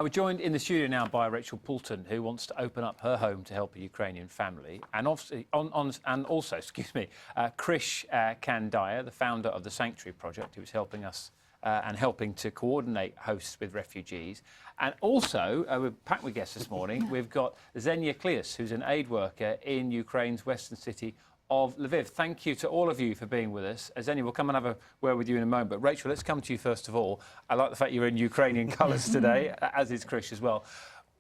We're joined in the studio now by Rachel Poulton, who wants to open up her home to help a Ukrainian family, and obviously, also, Krish Kandiah, the founder of the Sanctuary Project, who is helping us and helping to coordinate hosts with refugees. And also, we're packed with guests this morning. We've got Xenia Kleus, who's an aid worker in Ukraine's western city of Lviv. Thank you to all of you for being with us. Xenia, we'll come and have a word with you in a moment. But Rachel, let's come to you first of all. I like the fact you're in Ukrainian colours today, as is Krish as well.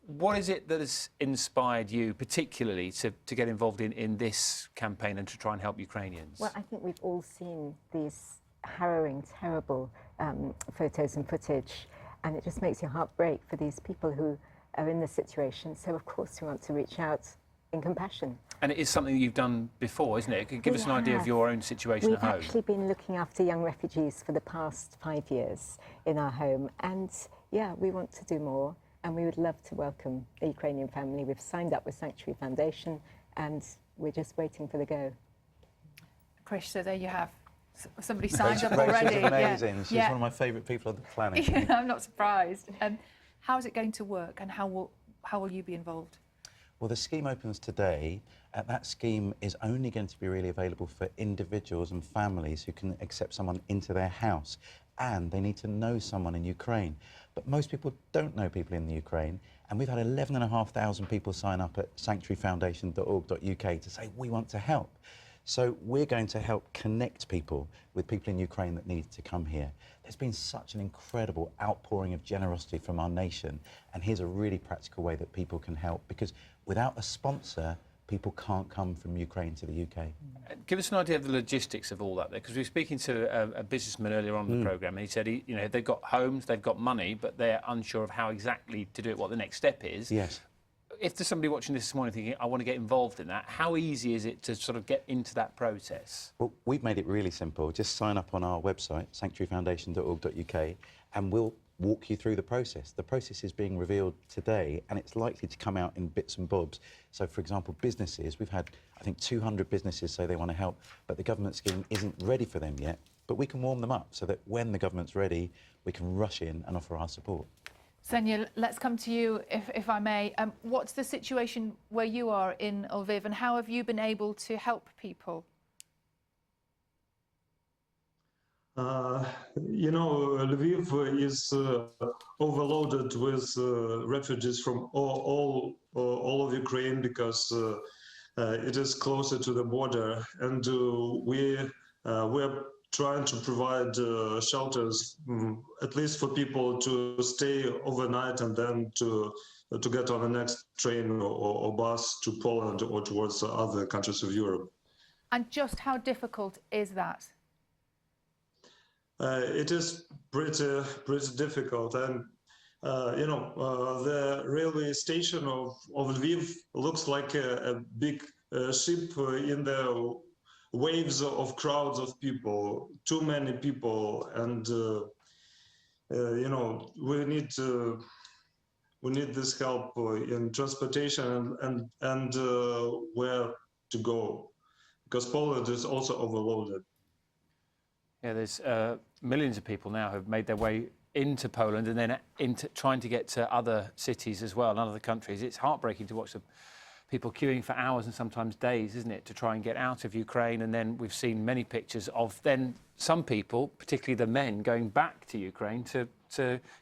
What is it that has inspired you particularly to get involved in this campaign and to try and help Ukrainians? Well, I think we've all seen these harrowing, terrible photos and footage, and it just makes your heart break for these people who are in this situation. So, of course, we want to reach out in compassion. And it is something you've done before, isn't it? Give us an idea of your own situation at home. We've actually been looking after young refugees for the past 5 years in our home, and yeah, we want to do more, and we would love to welcome a Ukrainian family. We've signed up with Sanctuary Foundation, and we're just waiting for the go. Krish, so there you have. Somebody signed up already. She's amazing. Yeah. She's one of my favourite people on the planet. Yeah, I'm not surprised. How is it going to work, and how will you be involved? Well, the scheme opens today. That scheme is only going to be really available for individuals and families who can accept someone into their house, and they need to know someone in Ukraine. But most people don't know people in the Ukraine, and we've had 11,500 people sign up at sanctuaryfoundation.org.uk to say we want to help. So we're going to help connect people with people in Ukraine that need to come here. There's been such an incredible outpouring of generosity from our nation, and here's a really practical way that people can help, because without a sponsor, people can't come from Ukraine to the UK. Give us an idea of the logistics of all that, because we were speaking to a businessman earlier on in the programme, and he said, they've got homes, they've got money, but they're unsure of how exactly to do it, what the next step is. Yes. If there's somebody watching this morning thinking, I want to get involved in that, how easy is it to sort of get into that process? Well, we've made it really simple. Just sign up on our website, sanctuaryfoundation.org.uk, and we'll walk you through the process. The process is being revealed today, and it's likely to come out in bits and bobs. So, for example, businesses, we've had, I think, 200 businesses say they want to help, but the government scheme isn't ready for them yet. But we can warm them up so that when the government's ready, we can rush in and offer our support. Xenia, let's come to you, if I may. What's the situation where you are in Lviv, and how have you been able to help people? Lviv is overloaded with refugees from all of Ukraine, because it is closer to the border, and we're trying to provide shelters, at least for people to stay overnight and then to get on the next train or bus to Poland or towards other countries of Europe. And just how difficult is that? It is pretty difficult, and the railway station of Lviv looks like a big ship in the waves of crowds of people, too many people, and we need this help in transportation and where to go, because Poland is also overloaded. Yeah, there's millions of people now who've made their way into Poland and then into trying to get to other cities as well and other countries. It's heartbreaking to watch the people queuing for hours and sometimes days, isn't it, to try and get out of Ukraine. And then we've seen many pictures of then some people, particularly the men, going back to Ukraine to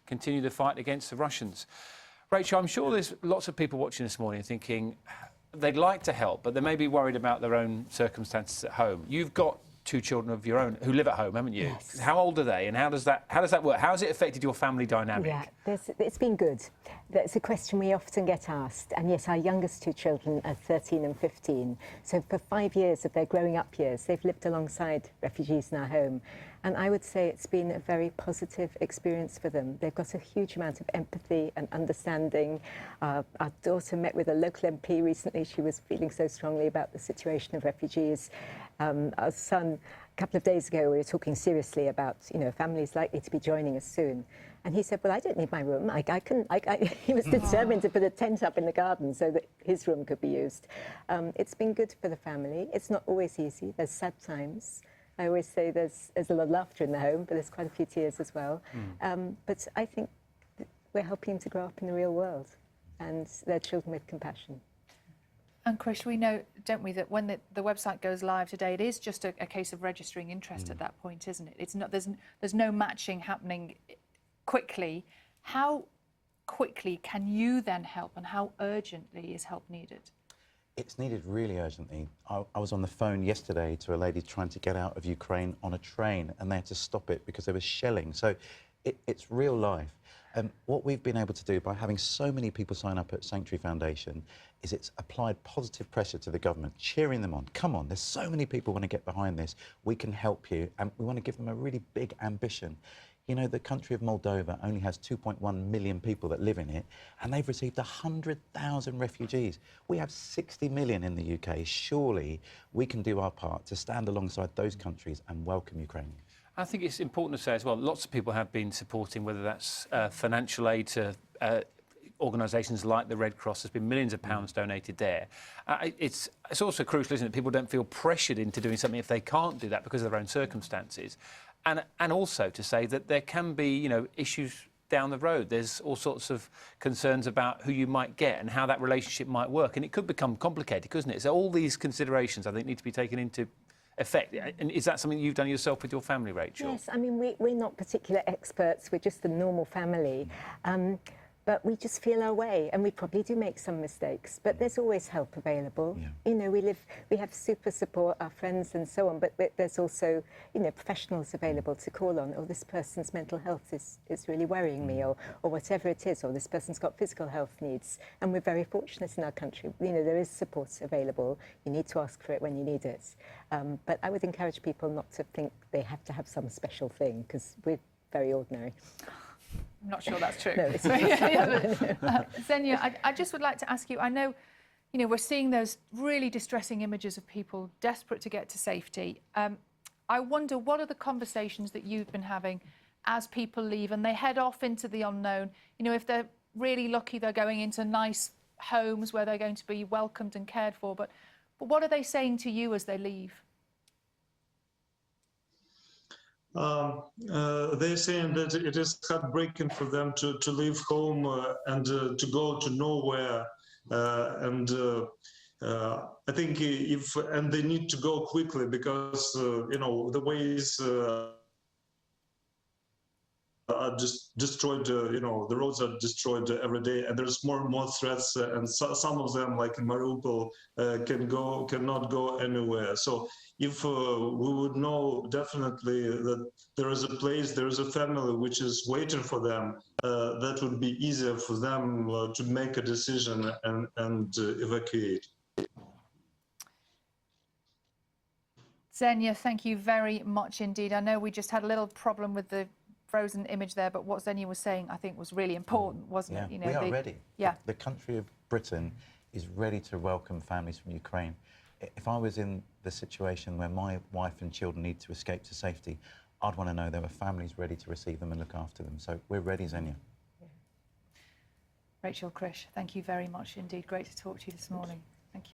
continue the fight against the Russians. Rachel, I'm sure there's lots of people watching this morning thinking they'd like to help, but they may be worried about their own circumstances at home. You've got 2 children of your own who live at home, haven't you? Yes. How old are they, and how does that work? How has it affected your family dynamic? Yeah, it's been good. That's a question we often get asked. And yes, our youngest 2 children are 13 and 15. So for 5 years of their growing up years, they've lived alongside refugees in our home. And I would say it's been a very positive experience for them. They've got a huge amount of empathy and understanding. Our daughter met with a local MP recently. She was feeling so strongly about the situation of refugees. Our son, a couple of days ago, we were talking seriously about, families likely to be joining us soon. And he said, well, I don't need my room. He was determined to put a tent up in the garden so that his room could be used. It's been good for the family. It's not always easy. There's sad times. I always say there's a lot of laughter in the home, but there's quite a few tears as well. But I think we're helping them to grow up in the real world and their children with compassion. And Krish, we know, don't we, that when the website goes live today, it is just a case of registering interest at that point, isn't it? It's not, there's no matching happening quickly. How quickly can you then help, and how urgently is help needed? It's needed really urgently. I was on the phone yesterday to a lady trying to get out of Ukraine on a train, and they had to stop it because there was shelling. So it's real life. What we've been able to do by having so many people sign up at Sanctuary Foundation is it's applied positive pressure to the government, cheering them on. Come on, there's so many people want to get behind this. We can help you, and we want to give them a really big ambition. You know, the country of Moldova only has 2.1 million people that live in it, and they've received 100,000 refugees. We have 60 million in the UK. Surely we can do our part to stand alongside those countries and welcome Ukrainians. I think it's important to say as well, lots of people have been supporting, whether that's financial aid to organisations like the Red Cross. There's been millions of pounds donated there. It's also crucial, isn't it, people don't feel pressured into doing something if they can't do that because of their own circumstances. And also to say that there can be, you know, issues down the road. There's all sorts of concerns about who you might get and how that relationship might work. And it could become complicated, couldn't it? So all these considerations, I think, need to be taken into effect. And is that something you've done yourself with your family, Rachel? Yes, I mean, we're not particular experts, we're just a normal family. But we just feel our way, and we probably do make some mistakes, but there's always help available. Yeah. You know, we have super support, our friends and so on, but there's also, you know, professionals available to call on. Or this person's mental health is really worrying me, or whatever it is, or this person's got physical health needs. And we're very fortunate in our country. You know, there is support available. You need to ask for it when you need it. But I would encourage people not to think they have to have some special thing, because we're very ordinary. I'm not sure that's true. No, it's not. Xenia, I just would like to ask you, I know, you know, we're seeing those really distressing images of people desperate to get to safety. I wonder, what are the conversations that you've been having as people leave and they head off into the unknown? You know, if they're really lucky, they're going into nice homes where they're going to be welcomed and cared for, but what are they saying to you as they leave? They're saying that it is heartbreaking for them to leave home and to go to nowhere. I think and they need to go quickly because, you know, the ways are just destroyed, you know, the roads are destroyed every day, and there's more and more threats, and some of them, like in Mariupol, cannot go anywhere. So if we would know definitely that there is a place, there is a family which is waiting for them, that would be easier for them to make a decision and evacuate. Xenia, thank you very much indeed. I know we just had a little problem with the frozen image there, but what Xenia was saying, I think, was really important, wasn't it? You know, we are ready. Yeah. The country of Britain is ready to welcome families from Ukraine. If I was in the situation where my wife and children need to escape to safety, I'd want to know there were families ready to receive them and look after them. So we're ready, Xenia. Rachel, Krish, thank you very much indeed. Great to talk to you this morning.